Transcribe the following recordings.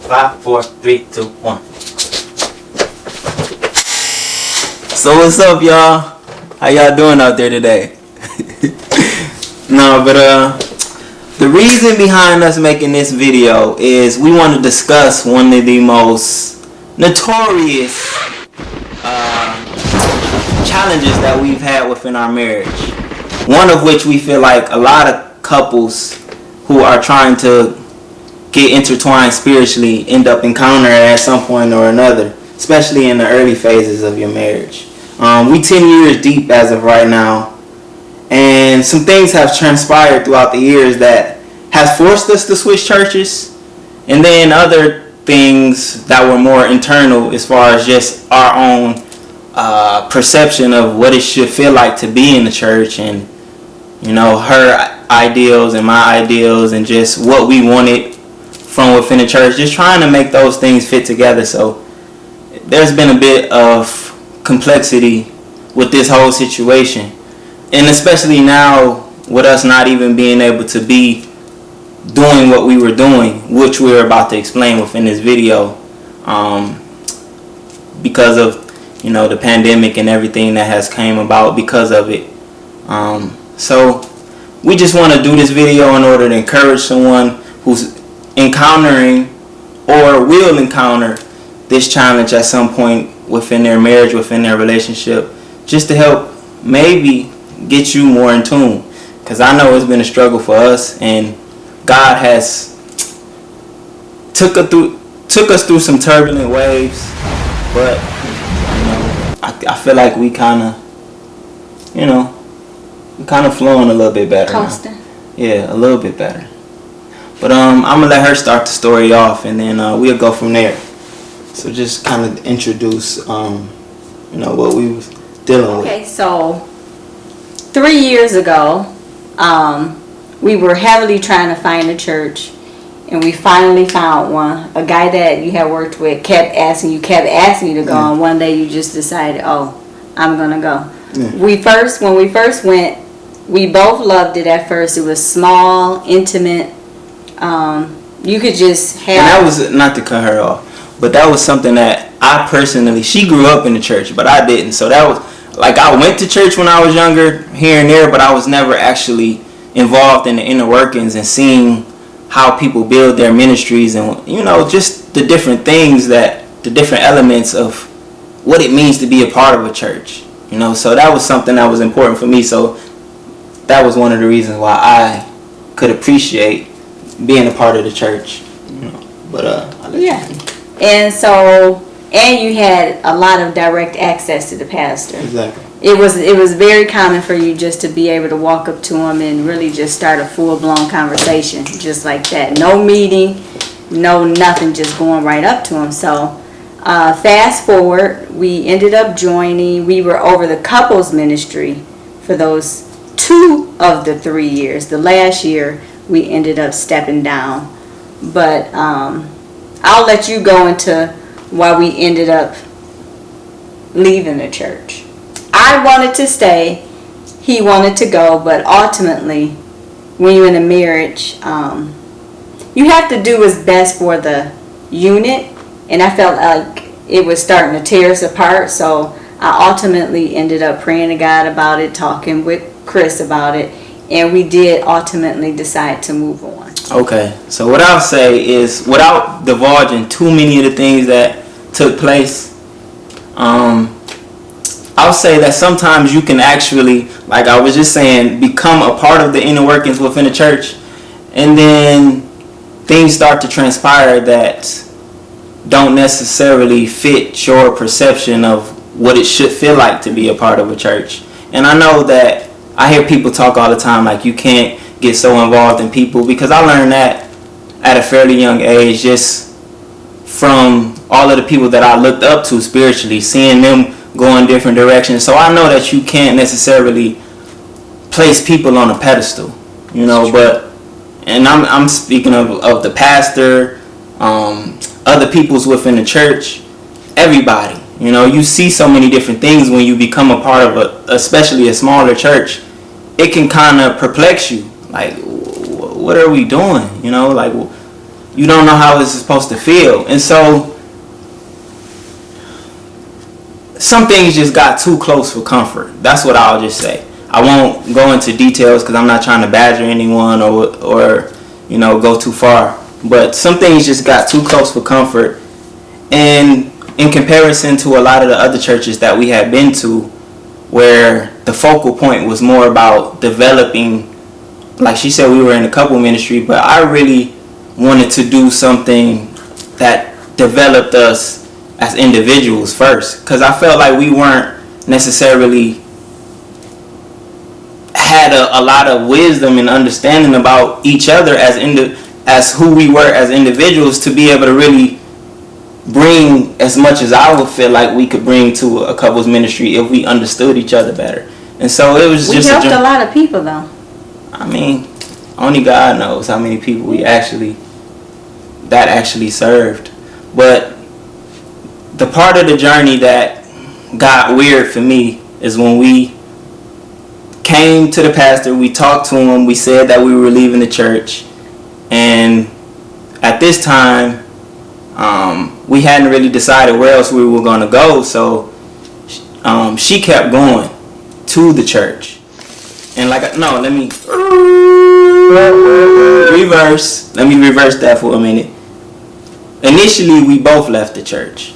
5, 4, 3, 2, 1. So what's up, y'all? How y'all doing out there today? No, but the reason behind us making this video is we want to discuss one of the most notorious challenges that we've had within our marriage. One of which we feel like a lot of couples who are trying to get intertwined spiritually end up encountering at some point or another, especially in the early phases of your marriage. We 10 years deep as of right now, and some things have transpired throughout the years that has forced us to switch churches, and then other things that were more internal as far as just our own perception of what it should feel like to be in the church, and her ideals and my ideals, and just what we wanted from within the church, just trying to make those things fit together. So there's been a bit of complexity with this whole situation, and especially now with us not even being able to be doing what we were doing, which we're about to explain within this video, because of the pandemic and everything that has came about because of it. So we just want to do this video in order to encourage someone who's encountering or will encounter this challenge at some point within their marriage, within their relationship, just to help maybe get you more in tune, because I know it's been a struggle for us, and God has took us through some turbulent waves, but I feel like we kind of flowing a little bit better. Constant. Yeah, a little bit better. But I'm gonna let her start the story off, and then we'll go from there. So just kind of introduce, what we was dealing with. Okay, so 3 years ago, we were heavily trying to find a church, and we finally found one. A guy that you had worked with kept asking you to go, and one day you just decided, oh, I'm gonna go. Yeah. When we first went, we both loved it at first. It was small, intimate. You could just have. And that was, not to cut her off, but that was something that I personally, she grew up in the church, but I didn't. So that was, like, I went to church when I was younger, here and there, but I was never actually involved in the inner workings and seeing how people build their ministries, and, just the different things, the different elements of what it means to be a part of a church. So that was something that was important for me. So that was one of the reasons why I could appreciate being a part of the church. But yeah. And you had a lot of direct access to the pastor. Exactly. It was very common for you just to be able to walk up to him and really just start a full-blown conversation just like that. No meeting, no nothing, just going right up to him. So fast forward, we ended up joining. We were over the couples ministry for those 2 of the 3 years. The last year we ended up stepping down. But I'll let you go into why we ended up leaving the church. I wanted to stay, he wanted to go, but ultimately, when you're in a marriage, you have to do what's best for the unit, and I felt like it was starting to tear us apart, so I ultimately ended up praying to God about it, talking with Chris about it, and we did ultimately decide to move on. Okay, so what I'll say is, without divulging too many of the things that took place, I'll say that sometimes you can actually, like I was just saying, become a part of the inner workings within the church, and then things start to transpire that don't necessarily fit your perception of what it should feel like to be a part of a church. And I know that I hear people talk all the time like you can't get so involved in people, because I learned that at a fairly young age, just from all of the people that I looked up to spiritually, seeing them go in different directions. So I know that you can't necessarily place people on a pedestal, but, and I'm speaking of the pastor, other people's within the church, everybody. You see so many different things when you become a part of especially a smaller church. It can kind of perplex you, like, what are we doing? you don't know how it's supposed to feel. And so some things just got too close for comfort. That's what I'll just say. I won't go into details because I'm not trying to badger anyone or go too far. But some things just got too close for comfort. And in comparison to a lot of the other churches that we had been to, where the focal point was more about developing, like she said, we were in a couple ministry, but I really wanted to do something that developed us as individuals first, because I felt like we weren't necessarily had a lot of wisdom and understanding about each other as who we were as individuals to be able to really bring as much as I would feel like we could bring to a couples ministry if we understood each other better. And so it was just we helped a lot of people though. I mean, only God knows how many people that actually served. But the part of the journey that got weird for me is when we came to the pastor, we talked to him, we said that we were leaving the church, and at this time we hadn't really decided where else we were going to go, so she kept going to the church. And let me reverse that for a minute. Initially we both left the church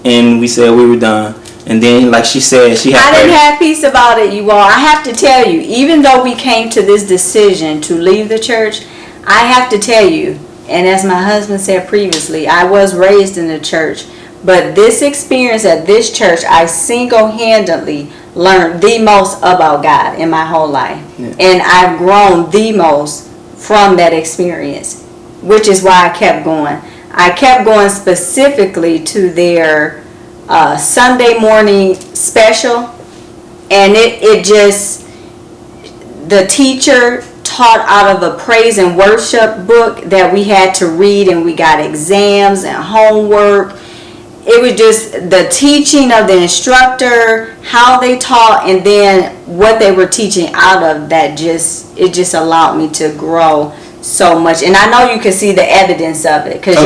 and we said we were done. And then, like she said, I didn't have peace about it, you all. I have to tell you, even though we came to this decision to leave the church, I have to tell you, and as my husband said previously, I was raised in the church, but this experience at this church, I single-handedly learned the most about God in my whole life. Yeah. And I've grown the most from that experience, which is why I kept going. I kept going specifically to their Sunday morning special, and it just, the teacher taught out of a praise and worship book that we had to read, and we got exams and homework. It was just the teaching of the instructor, how they taught, and then what they were teaching out of that, it just allowed me to grow so much. And I know you can see the evidence of it because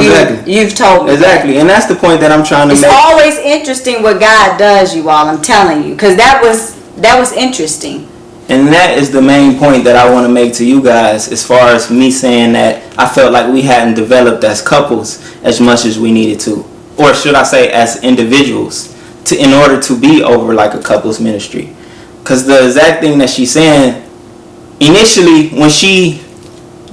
you've told me exactly that. And that's the point that I'm trying to make. It's always interesting what God does, you all. I'm telling you, because that was interesting. And that is the main point that I want to make to you guys, as far as me saying that I felt like we hadn't developed as couples as much as we needed to, or should I say as individuals, in order to be over like a couples ministry. Because the exact thing that she's saying, initially when she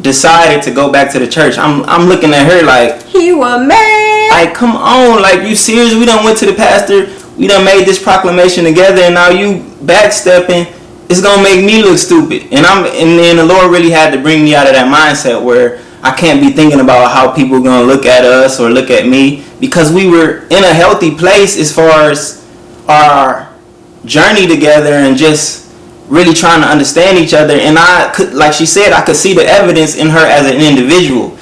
decided to go back to the church, I'm looking at her like, you a man, like, come on, like, you serious? We done went to the pastor, we done made this proclamation together, and now you backstepping. It's gonna make me look stupid. And then the Lord really had to bring me out of that mindset where I can't be thinking about how people are gonna look at us or look at me, because we were in a healthy place as far as our journey together and just really trying to understand each other. And I could, like she said, I could see the evidence in her as an individual.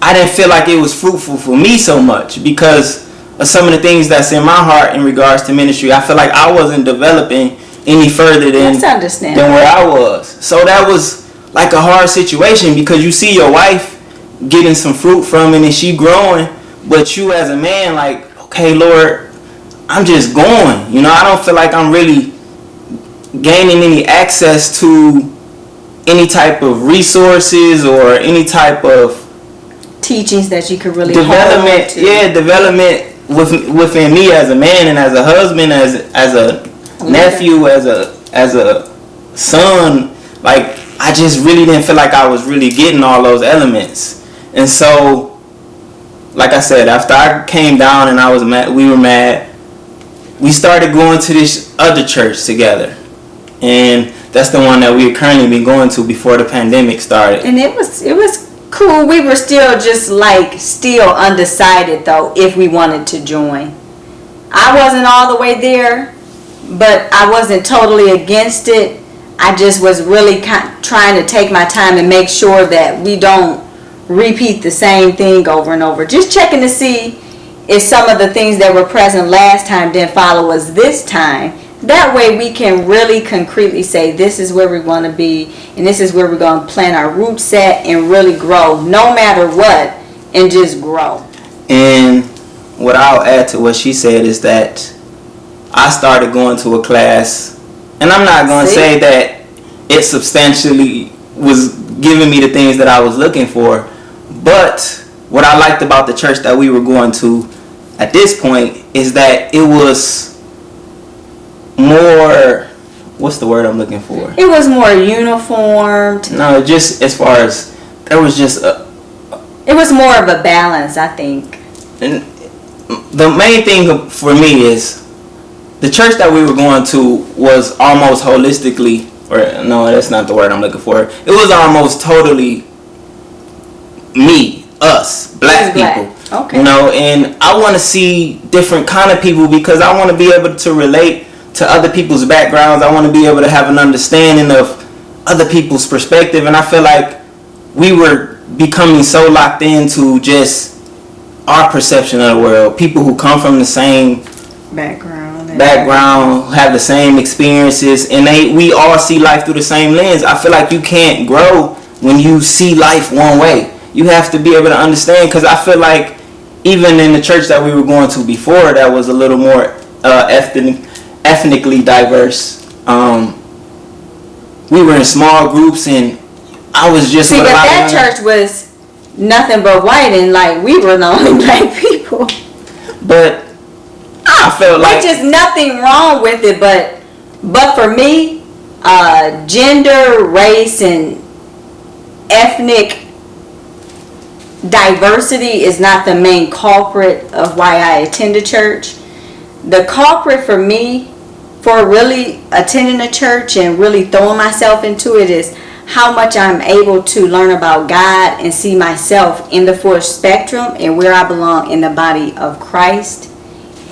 I didn't feel like it was fruitful for me so much because of some of the things that's in my heart in regards to ministry. I feel like I wasn't developing any further than where I was. So that was like a hard situation, because you see your wife getting some fruit from it and she growing, but you as a man, like, okay, Lord, I'm just going. I don't feel like I'm really gaining any access to any type of resources or any type of teachings that you could really development within me as a man and as a husband, as a nephew, as a son. Like, I just really didn't feel like I was really getting all those elements. And so, like I said, after I came down and I was mad, we were mad, we started going to this other church together. And that's the one that we had currently been going to before the pandemic started. And it was cool. We were still still undecided though if we wanted to join. I wasn't all the way there, but I wasn't totally against it. I just was really trying to take my time and make sure that we don't repeat the same thing over and over. Just checking to see if some of the things that were present last time didn't follow us this time. That way we can really concretely say this is where we want to be and this is where we're going to plant our roots at and really grow no matter what. and just grow. And what I'll add to what she said is that I started going to a class, and I'm not going to say that it substantially was giving me the things that I was looking for, but what I liked about the church that we were going to at this point is that it was more, what's the word I'm looking for? It was more uniformed. No, just as far as there was just it was more of a balance, I think. And the main thing for me is the church that we were going to was almost holistically, or no, that's not the word I'm looking for. It was almost totally me, us, black people. Okay. You know, and I want to see different kind of people because I want to be able to relate to other people's backgrounds. I want to be able to have an understanding of other people's perspective, and I feel like we were becoming so locked into just our perception of the world. People who come from the same background, have the same experiences, and we all see life through the same lens. I feel like you can't grow when you see life one way. You have to be able to understand, because I feel like even in the church that we were going to before, that was a little more ethnically diverse. We were in small groups, and I was just but that church was nothing but white, and like we were the only black people. But I felt like which is nothing wrong with it, but for me, gender, race, and ethnic diversity is not the main culprit of why I attend a church. The culprit for me for really attending a church and really throwing myself into it is how much I'm able to learn about God and see myself in the full spectrum and where I belong in the body of Christ.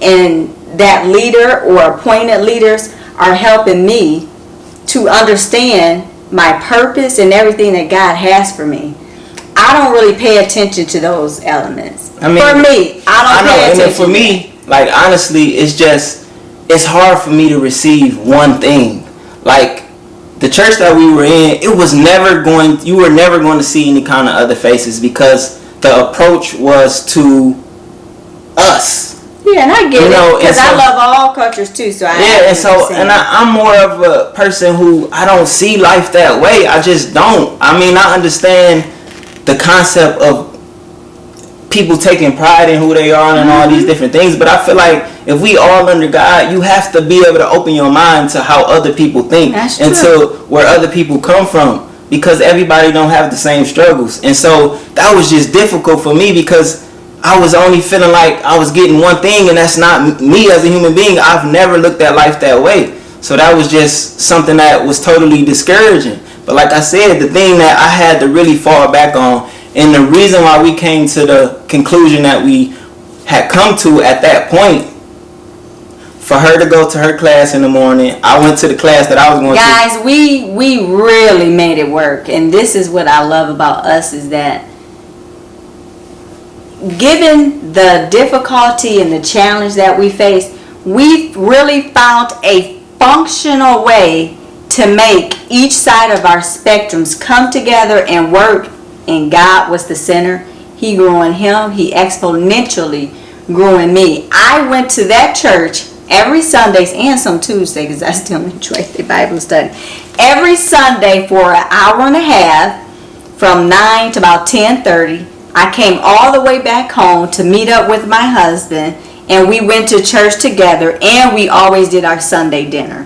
And that leader or appointed leaders are helping me to understand my purpose and everything that God has for me. I don't really pay attention to those elements. I mean, for me, I don't pay attention. And for me, like honestly, it's hard for me to receive one thing. Like the church that we were in, you were never going to see any kind of other faces because the approach was to us. Yeah, and I get it, because I love all cultures too. So I'm more of a person who I don't see life that way. I just don't. I mean, I understand the concept of people taking pride in who they are and all these different things, but I feel like if we all under God, you have to be able to open your mind to how other people think and to where other people come from, because everybody don't have the same struggles. And so that was just difficult for me because I was only feeling like I was getting one thing, and that's not me as a human being. I've never looked at life that way. So that was just something that was totally discouraging. But like I said, the thing that I had to really fall back on, and the reason why we came to the conclusion that we had come to at that point, for her to go to her class in the morning, I went to the class that I was going to. Guys, we really made it work. And this is what I love about us, is that given the difficulty and the challenge that we face, we've really found a functional way to make each side of our spectrums come together and work, and God was the center. He grew in him. He exponentially grew in me. I went to that church every Sundays and some Tuesdays, because I still enjoy the Bible study. Every Sunday for an hour and a half from 9 to about 10:30. I came all the way back home to meet up with my husband, and we went to church together, and we always did our Sunday dinner.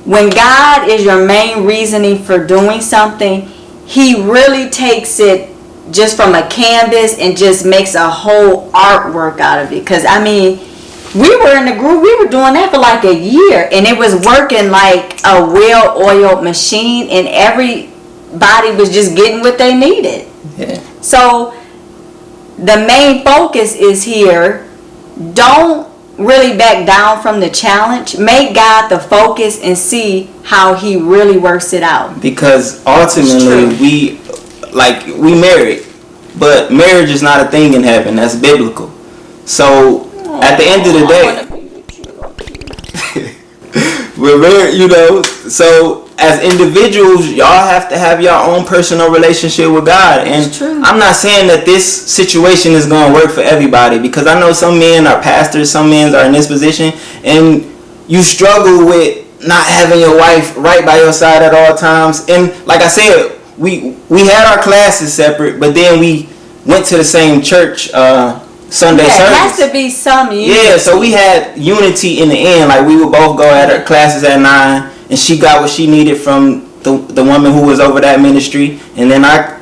When God is your main reasoning for doing something, he really takes it just from a canvas and just makes a whole artwork out of it. Because I mean, we were in the group, we were doing that for like a year, and it was working like a well-oiled machine, and everybody was just getting what they needed. Yeah. So the main focus is here. Don't really back down from the challenge. Make God the focus and see how he really works it out. Because ultimately we married, but marriage is not a thing in heaven. That's biblical. So at the end of the day, we're married, so as individuals, y'all have to have your own personal relationship with God. And I'm not saying that this situation is going to work for everybody, because I know some men are pastors, some men are in this position, and you struggle with not having your wife right by your side at all times. And like I said, we had our classes separate, but then we went to the same church Sunday service. It has to be some unity. Yeah, so we had unity in the end. Like, we would both go at our classes at 9, and she got what she needed from the woman who was over that ministry, and then I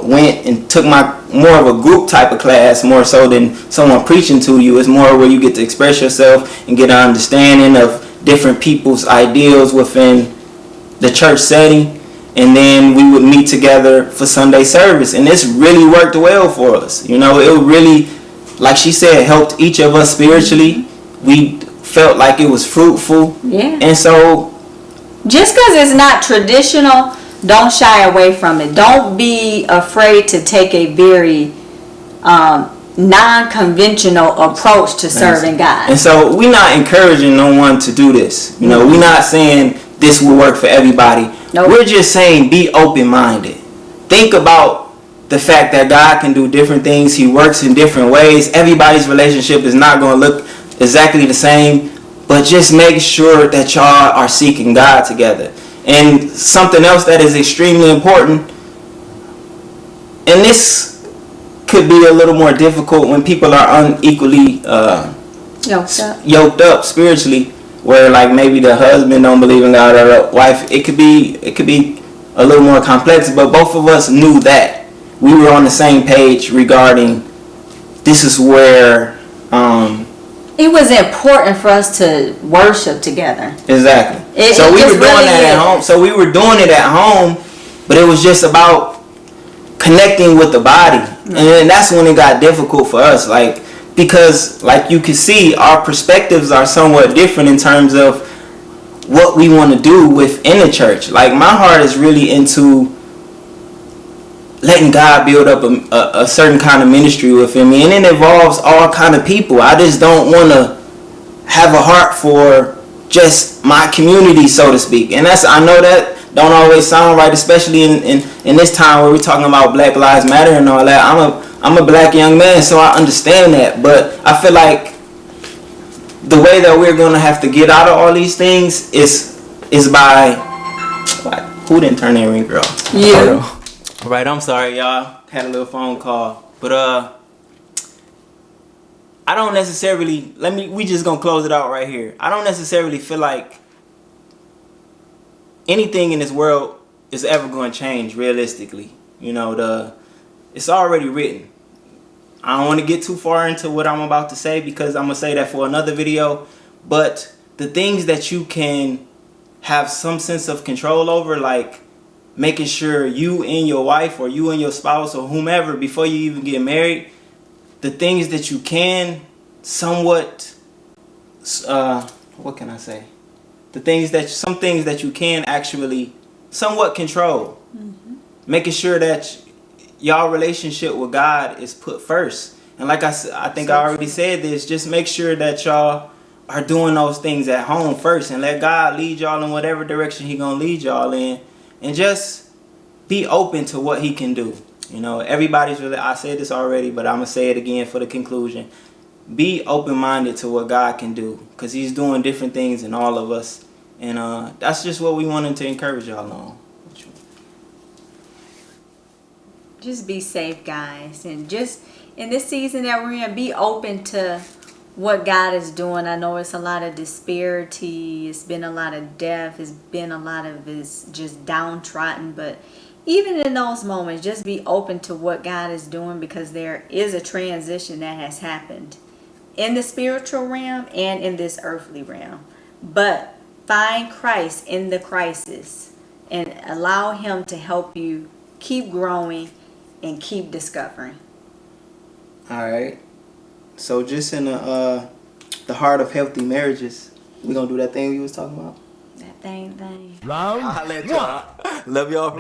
went and took my more of a group type of class, more so than someone preaching to you. It's more where you get to express yourself and get an understanding of different people's ideals within the church setting. And then we would meet together for Sunday service, and this really worked well for us. It really, like she said, helped each of us spiritually. We felt like it was fruitful. Yeah. And so, just because it's not traditional, don't shy away from it. Don't be afraid to take a very non-conventional approach to serving God. And so, we're not encouraging no one to do this. We're not saying this will work for everybody. Nope. We're just saying be open-minded. Think about the fact that God can do different things. He works in different ways. Everybody's relationship is not going to look exactly the same, but just make sure that y'all are seeking God together. And something else that is extremely important, and this could be a little more difficult when people are unequally yoked up spiritually, where like maybe the husband don't believe in God, or the wife. It could be a little more complex, but both of us knew that we were on the same page regarding this is where it was important for us to worship together. Exactly. So we were doing that at home. So we were doing it at home, but it was just about connecting with the body. And then that's when it got difficult for us, because like you can see, our perspectives are somewhat different in terms of what we want to do within the church. Like, my heart is really into letting God build up a certain kind of ministry within me, and it involves all kind of people. I just don't want to have a heart for just my community, so to speak. And I know that don't always sound right, especially in this time where we're talking about Black Lives Matter and all that. I'm a black young man, so I understand that, but I feel like the way that we're gonna have to get out of all these things is by who didn't turn that ringer off? You. All right, I'm sorry, y'all. Had a little phone call, but I don't necessarily. We just gonna close it out right here. I don't necessarily feel like anything in this world is ever going to change realistically. It's already written. I don't want to get too far into what I'm about to say, because I'm going to say that for another video. But the things that you can have some sense of control over, like making sure you and your wife, or you and your spouse, or whomever, before you even get married, the things that you can somewhat, what can I say? Some things that you can actually somewhat control. Mm-hmm. Making sure that y'all relationship with God is put first. And like I think I already said this, just make sure that y'all are doing those things at home first, and let God lead y'all in whatever direction He gonna lead y'all in, and just be open to what He can do. Everybody's really, I said this already, but I'm gonna say it again for the conclusion. Be open-minded to what God can do, because He's doing different things in all of us, and that's just what we wanted to encourage y'all on. Just be safe, guys, and just in this season that we're in, be open to what God is doing. I know it's a lot of disparity, it's been a lot of death, it's been a lot of just downtrodden, but even in those moments, just be open to what God is doing, because there is a transition that has happened in the spiritual realm and in this earthly realm. But find Christ in the crisis and allow Him to help you keep growing and keep discovering. All right. So just in the heart of healthy marriages, we're going to do that thing we was talking about. That thing. I'll let y'all. Love y'all.